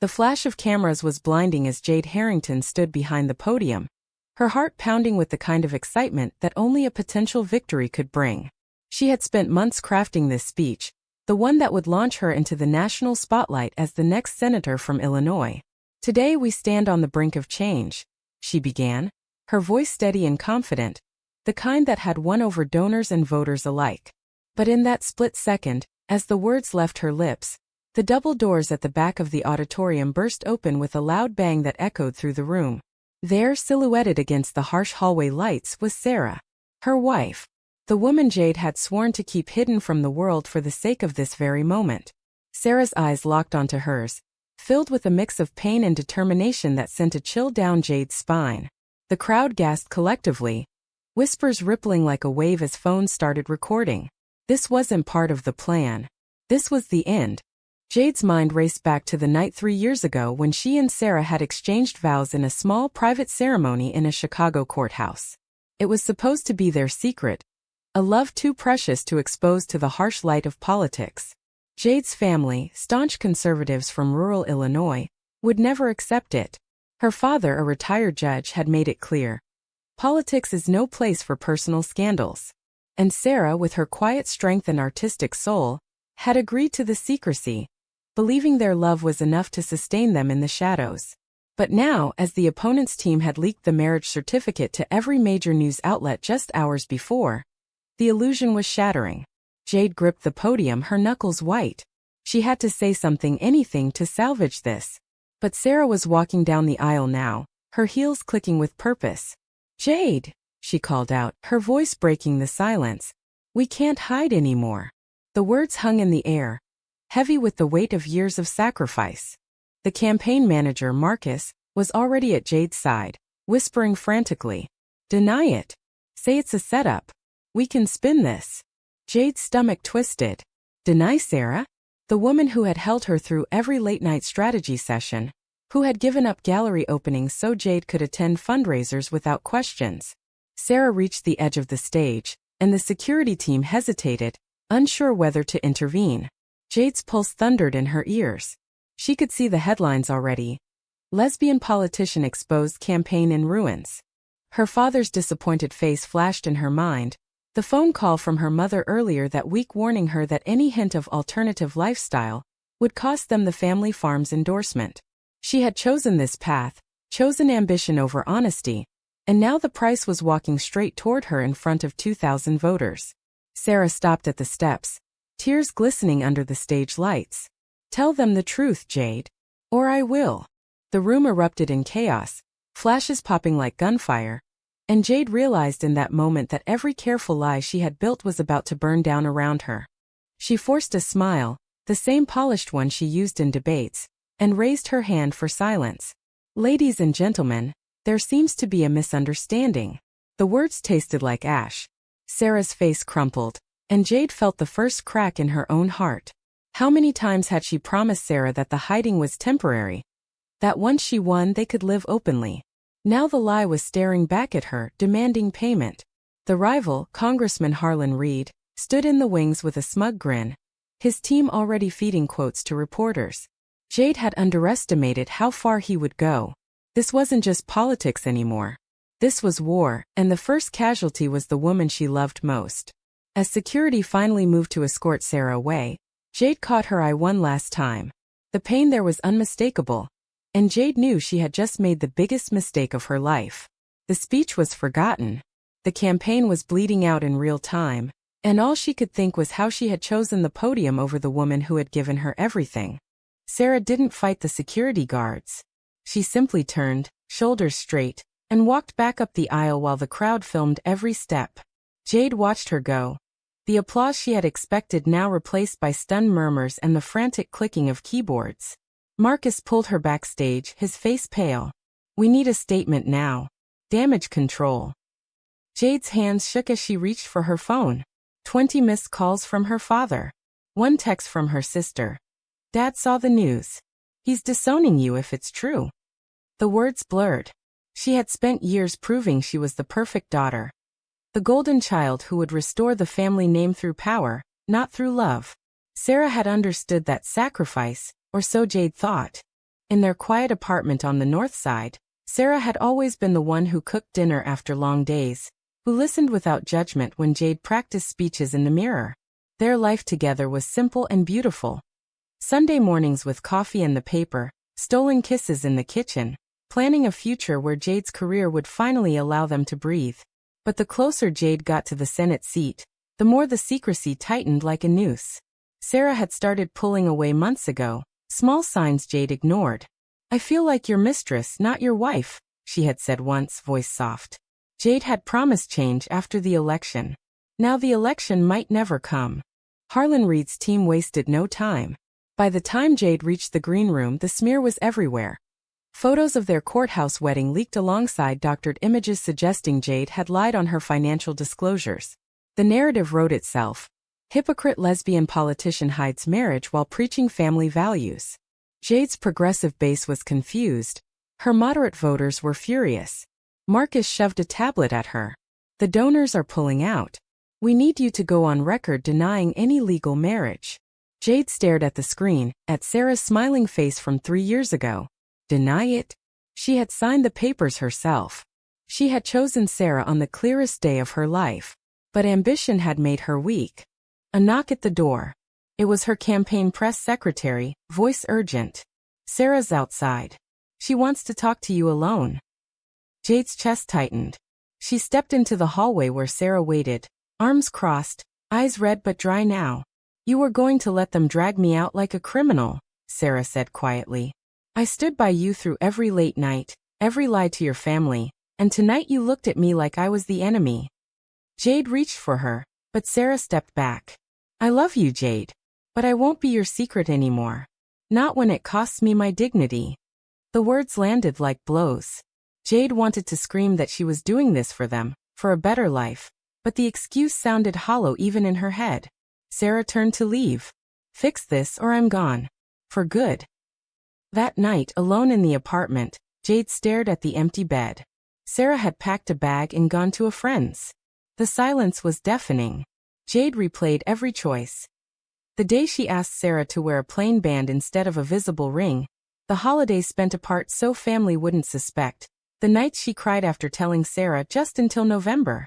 The flash of cameras was blinding as Jade Harrington stood behind the podium, her heart pounding with the kind of excitement that only a potential victory could bring. She had spent months crafting this speech, the one that would launch her into the national spotlight as the next senator from Illinois. "Today we stand on the brink of change," she began, her voice steady and confident, the kind that had won over donors and voters alike. But in that split second, as the words left her lips, the double doors at the back of the auditorium burst open with a loud bang that echoed through the room. There, silhouetted against the harsh hallway lights, was Sarah, her wife, the woman Jade had sworn to keep hidden from the world for the sake of this very moment. Sarah's eyes locked onto hers, filled with a mix of pain and determination that sent a chill down Jade's spine. The crowd gasped collectively, whispers rippling like a wave as phones started recording. This wasn't part of the plan. This was the end. Jade's mind raced back to the night 3 years ago when she and Sarah had exchanged vows in a small private ceremony in a Chicago courthouse. It was supposed to be their secret, a love too precious to expose to the harsh light of politics. Jade's family, staunch conservatives from rural Illinois, would never accept it. Her father, a retired judge, had made it clear. Politics is no place for personal scandals. And Sarah, with her quiet strength and artistic soul, had agreed to the secrecy, believing their love was enough to sustain them in the shadows. But now, as the opponent's team had leaked the marriage certificate to every major news outlet just hours before, the illusion was shattering. Jade gripped the podium, her knuckles white. She had to say something, anything, to salvage this. But Sarah was walking down the aisle now, her heels clicking with purpose. "Jade," she called out, her voice breaking the silence. "We can't hide anymore." The words hung in the air, heavy with the weight of years of sacrifice. The campaign manager, Marcus, was already at Jade's side, whispering frantically, "Deny it. Say it's a setup. We can spin this." Jade's stomach twisted. Deny Sarah? The woman who had held her through every late-night strategy session, who had given up gallery openings so Jade could attend fundraisers without questions. Sarah reached the edge of the stage, and the security team hesitated, unsure whether to intervene. Jade's pulse thundered in her ears. She could see the headlines already. Lesbian politician exposed, campaign in ruins. Her father's disappointed face flashed in her mind, the phone call from her mother earlier that week warning her that any hint of alternative lifestyle would cost them the family farm's endorsement. She had chosen this path, chosen ambition over honesty, and now the price was walking straight toward her in front of 2,000 voters. Sarah stopped at the steps, tears glistening under the stage lights. "Tell them the truth, Jade. Or I will." The room erupted in chaos, flashes popping like gunfire, and Jade realized in that moment that every careful lie she had built was about to burn down around her. She forced a smile, the same polished one she used in debates, and raised her hand for silence. "Ladies and gentlemen, there seems to be a misunderstanding." The words tasted like ash. Sarah's face crumpled, and Jade felt the first crack in her own heart. How many times had she promised Sarah that the hiding was temporary, that once she won they could live openly? Now the lie was staring back at her, demanding payment. The rival, Congressman Harlan Reid, stood in the wings with a smug grin, his team already feeding quotes to reporters. Jade had underestimated how far he would go. This wasn't just politics anymore. This was war, and the first casualty was the woman she loved most. As security finally moved to escort Sarah away, Jade caught her eye one last time. The pain there was unmistakable, and Jade knew she had just made the biggest mistake of her life. The speech was forgotten. The campaign was bleeding out in real time, and all she could think was how she had chosen the podium over the woman who had given her everything. Sarah didn't fight the security guards. She simply turned, shoulders straight, and walked back up the aisle while the crowd filmed every step. Jade watched her go. The applause she had expected now replaced by stunned murmurs and the frantic clicking of keyboards. Marcus pulled her backstage, his face pale. "We need a statement now. Damage control." Jade's hands shook as she reached for her phone. 20 missed calls from her father. 1 text from her sister. "Dad saw the news. He's disowning you if it's true." The words blurred. She had spent years proving she was the perfect daughter. The golden child who would restore the family name through power, not through love. Sarah had understood that sacrifice, or so Jade thought. In their quiet apartment on the north side, Sarah had always been the one who cooked dinner after long days, who listened without judgment when Jade practiced speeches in the mirror. Their life together was simple and beautiful. Sunday mornings with coffee and the paper, stolen kisses in the kitchen, planning a future where Jade's career would finally allow them to breathe. But the closer Jade got to the Senate seat, the more the secrecy tightened like a noose. Sarah had started pulling away months ago, small signs Jade ignored. "I feel like your mistress, not your wife," she had said once, voice soft. Jade had promised change after the election. Now the election might never come. Harlan Reed's team wasted no time. By the time Jade reached the green room, the smear was everywhere. Photos of their courthouse wedding leaked alongside doctored images suggesting Jade had lied on her financial disclosures. The narrative wrote itself. Hypocrite lesbian politician hides marriage while preaching family values. Jade's progressive base was confused. Her moderate voters were furious. Marcus shoved a tablet at her. "The donors are pulling out. We need you to go on record denying any legal marriage." Jade stared at the screen, at Sarah's smiling face from 3 years ago. Deny it? She had signed the papers herself. She had chosen Sarah on the clearest day of her life. But ambition had made her weak. A knock at the door. It was her campaign press secretary, voice urgent. "Sarah's outside. She wants to talk to you alone." Jade's chest tightened. She stepped into the hallway where Sarah waited, arms crossed, eyes red but dry now. "You were going to let them drag me out like a criminal," Sarah said quietly. "I stood by you through every late night, every lie to your family, and tonight you looked at me like I was the enemy." Jade reached for her, but Sarah stepped back. "I love you, Jade. But I won't be your secret anymore. Not when it costs me my dignity." The words landed like blows. Jade wanted to scream that she was doing this for them, for a better life, but the excuse sounded hollow even in her head. Sarah turned to leave. "Fix this or I'm gone. For good." That night, alone in the apartment, Jade stared at the empty bed. Sarah had packed a bag and gone to a friend's. The silence was deafening. Jade replayed every choice. The day she asked Sarah to wear a plain band instead of a visible ring. The holidays spent apart so family wouldn't suspect. The nights she cried after telling Sarah just until November.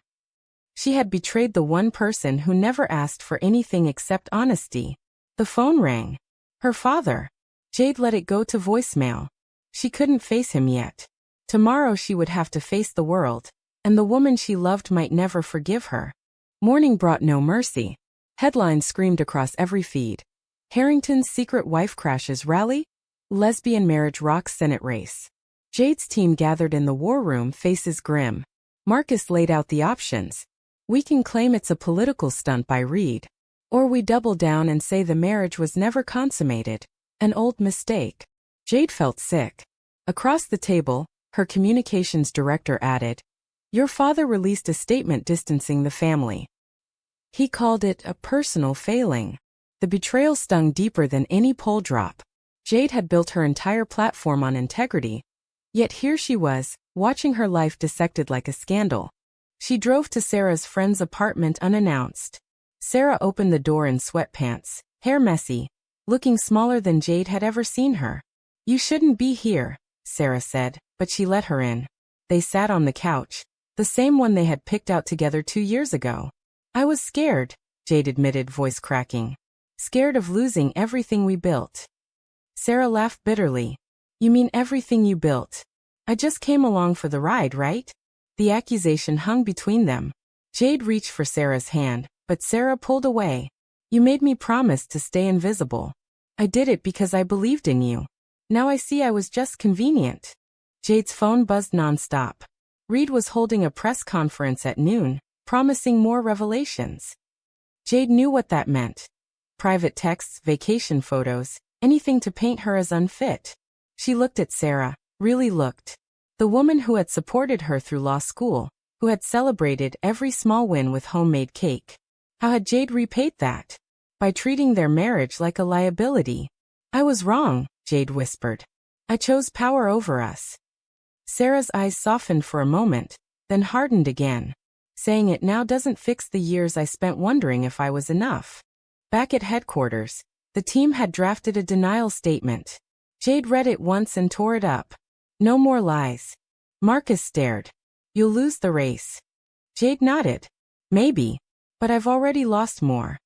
She had betrayed the one person who never asked for anything except honesty. The phone rang. Her father. Jade let it go to voicemail. She couldn't face him yet. Tomorrow she would have to face the world, and the woman she loved might never forgive her. Morning brought no mercy. Headlines screamed across every feed. Harrington's secret wife crashes rally? Lesbian marriage rocks Senate race. Jade's team gathered in the war room, faces grim. Marcus laid out the options. "We can claim it's a political stunt by Reed. Or we double down and say the marriage was never consummated. An old mistake." Jade felt sick. Across the table, her communications director added, "Your father released a statement distancing the family. He called it a personal failing." The betrayal stung deeper than any poll drop. Jade had built her entire platform on integrity. Yet here she was, watching her life dissected like a scandal. She drove to Sarah's friend's apartment unannounced. Sarah opened the door in sweatpants, hair messy, looking smaller than Jade had ever seen her. "You shouldn't be here," Sarah said, but she let her in. They sat on the couch, the same one they had picked out together 2 years ago. "I was scared," Jade admitted, voice cracking. "Scared of losing everything we built." Sarah laughed bitterly. "You mean everything you built? I just came along for the ride, right?" The accusation hung between them. Jade reached for Sarah's hand, but Sarah pulled away. "You made me promise to stay invisible. I did it because I believed in you. Now I see I was just convenient." Jade's phone buzzed nonstop. Reed was holding a press conference at noon, promising more revelations. Jade knew what that meant. Private texts, vacation photos, anything to paint her as unfit. She looked at Sarah, really looked. The woman who had supported her through law school, who had celebrated every small win with homemade cake. How had Jade repaid that? By treating their marriage like a liability. "I was wrong," Jade whispered. "I chose power over us." Sarah's eyes softened for a moment, then hardened again. "Saying it now doesn't fix the years I spent wondering if I was enough." Back at headquarters, the team had drafted a denial statement. Jade read it once and tore it up. No more lies. Marcus stared. You'll lose the race. Jade nodded. Maybe. But I've already lost more.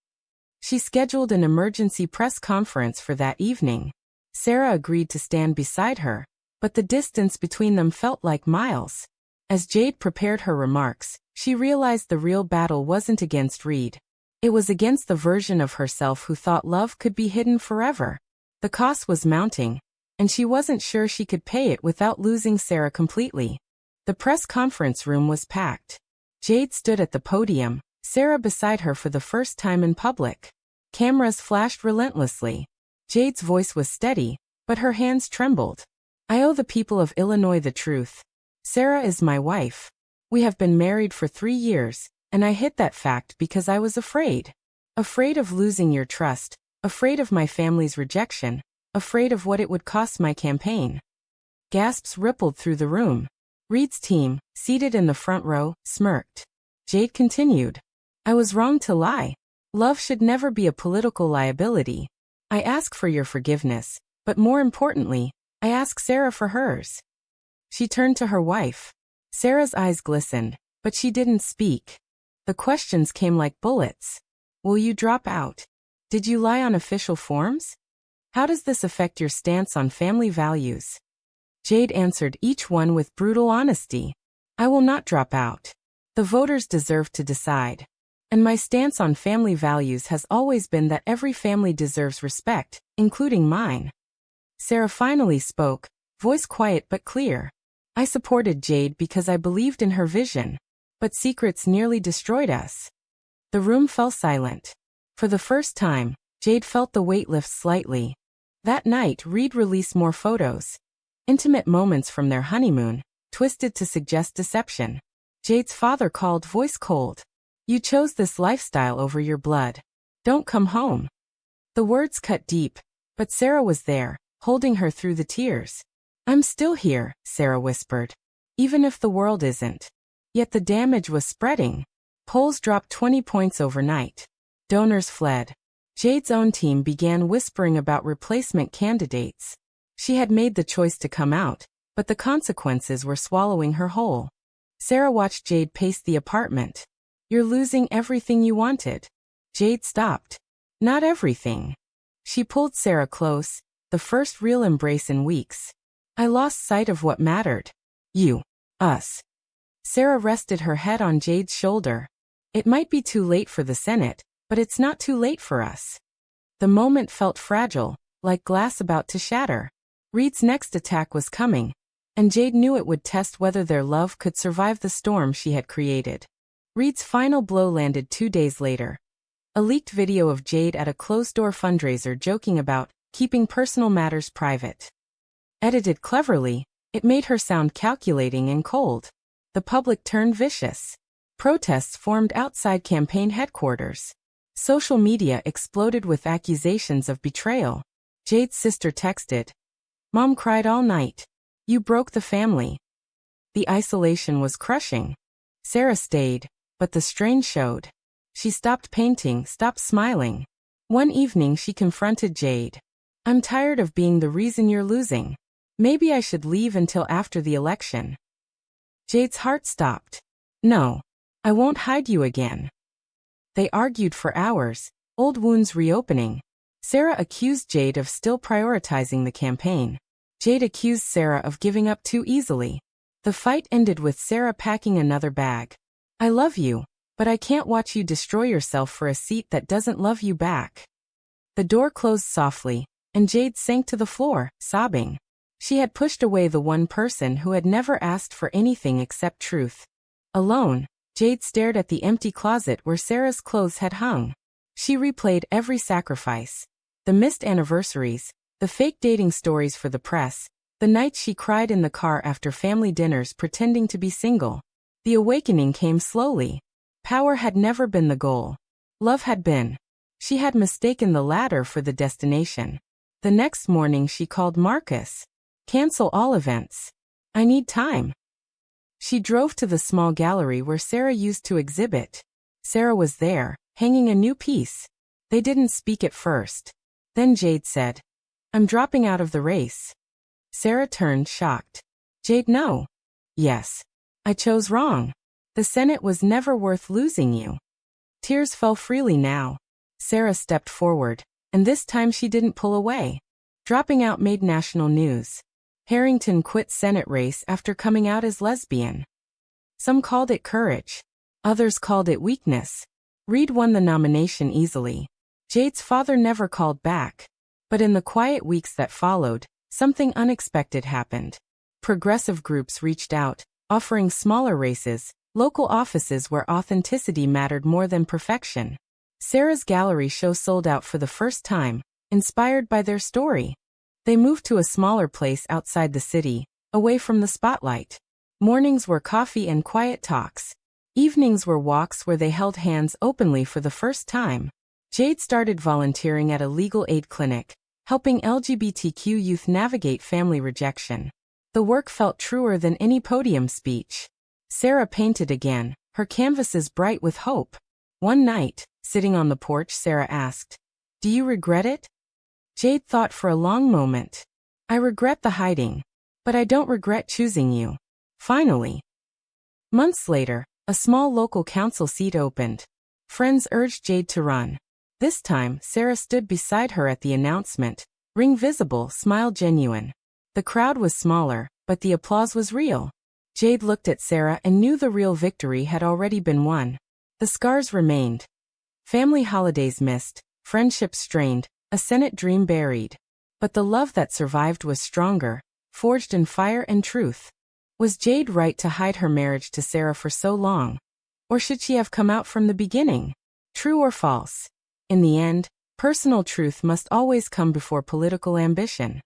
She scheduled an emergency press conference for that evening. Sarah agreed to stand beside her, but the distance between them felt like miles. As Jade prepared her remarks, she realized the real battle wasn't against Reed. It was against the version of herself who thought love could be hidden forever. The cost was mounting, and she wasn't sure she could pay it without losing Sarah completely. The press conference room was packed. Jade stood at the podium, Sarah beside her for the first time in public. Cameras flashed relentlessly. Jade's voice was steady, but her hands trembled. I owe the people of Illinois the truth. Sarah is my wife. We have been married for 3 years, and I hid that fact because I was afraid. Afraid of losing your trust, afraid of my family's rejection, afraid of what it would cost my campaign. Gasps rippled through the room. Reed's team, seated in the front row, smirked. Jade continued. I was wrong to lie. Love should never be a political liability. I ask for your forgiveness, but more importantly, I ask Sarah for hers. She turned to her wife. Sarah's eyes glistened, but she didn't speak. The questions came like bullets. Will you drop out? Did you lie on official forms? How does this affect your stance on family values? Jade answered each one with brutal honesty. I will not drop out. The voters deserve to decide. And my stance on family values has always been that every family deserves respect, including mine. Sarah finally spoke, voice quiet but clear. I supported Jade because I believed in her vision. But secrets nearly destroyed us. The room fell silent. For the first time, Jade felt the weight lift slightly. That night, Reed released more photos. Intimate moments from their honeymoon, twisted to suggest deception. Jade's father called, voice cold. You chose this lifestyle over your blood. Don't come home. The words cut deep, but Sarah was there, holding her through the tears. I'm still here, Sarah whispered. Even if the world isn't. Yet the damage was spreading. Polls dropped 20 points overnight. Donors fled. Jade's own team began whispering about replacement candidates. She had made the choice to come out, but the consequences were swallowing her whole. Sarah watched Jade pace the apartment. You're losing everything you wanted. Jade stopped. Not everything. She pulled Sarah close, the first real embrace in weeks. I lost sight of what mattered. You. Us. Sarah rested her head on Jade's shoulder. It might be too late for the Senate, but it's not too late for us. The moment felt fragile, like glass about to shatter. Reed's next attack was coming, and Jade knew it would test whether their love could survive the storm she had created. Reed's final blow landed 2 days later. A leaked video of Jade at a closed-door fundraiser joking about keeping personal matters private. Edited cleverly, it made her sound calculating and cold. The public turned vicious. Protests formed outside campaign headquarters. Social media exploded with accusations of betrayal. Jade's sister texted. Mom cried all night. You broke the family. The isolation was crushing. Sarah stayed, but the strain showed. She stopped painting, stopped smiling. One evening she confronted Jade. I'm tired of being the reason you're losing. Maybe I should leave until after the election. Jade's heart stopped. No. I won't hide you again. They argued for hours, old wounds reopening. Sarah accused Jade of still prioritizing the campaign. Jade accused Sarah of giving up too easily. The fight ended with Sarah packing another bag. I love you, but I can't watch you destroy yourself for a seat that doesn't love you back. The door closed softly, and Jade sank to the floor, sobbing. She had pushed away the one person who had never asked for anything except truth. Alone, Jade stared at the empty closet where Sarah's clothes had hung. She replayed every sacrifice. The missed anniversaries, the fake dating stories for the press, the nights she cried in the car after family dinners pretending to be single. The awakening came slowly. Power had never been the goal. Love had been. She had mistaken the latter for the destination. The next morning she called Marcus. Cancel all events. I need time. She drove to the small gallery where Sarah used to exhibit. Sarah was there, hanging a new piece. They didn't speak at first. Then Jade said, I'm dropping out of the race. Sarah turned, shocked. Jade, no. Yes. I chose wrong. The Senate was never worth losing you. Tears fell freely now. Sarah stepped forward, and this time she didn't pull away. Dropping out made national news. Harrington quit Senate race after coming out as lesbian. Some called it courage. Others called it weakness. Reed won the nomination easily. Jade's father never called back. But in the quiet weeks that followed, something unexpected happened. Progressive groups reached out, offering smaller races, local offices where authenticity mattered more than perfection. Sarah's gallery show sold out for the first time, inspired by their story. They moved to a smaller place outside the city, away from the spotlight. Mornings were coffee and quiet talks. Evenings were walks where they held hands openly for the first time. Jade started volunteering at a legal aid clinic, helping LGBTQ youth navigate family rejection. The work felt truer than any podium speech. Sarah painted again, her canvases bright with hope. One night, sitting on the porch, Sarah asked, "Do you regret it?" Jade thought for a long moment. "I regret the hiding, but I don't regret choosing you." Finally. Months later, a small local council seat opened. Friends urged Jade to run. This time, Sarah stood beside her at the announcement, ring visible, smile genuine. The crowd was smaller, but the applause was real. Jade looked at Sarah and knew the real victory had already been won. The scars remained. Family holidays missed, friendships strained, a Senate dream buried. But the love that survived was stronger, forged in fire and truth. Was Jade right to hide her marriage to Sarah for so long? Or should she have come out from the beginning? True or false? In the end, personal truth must always come before political ambition.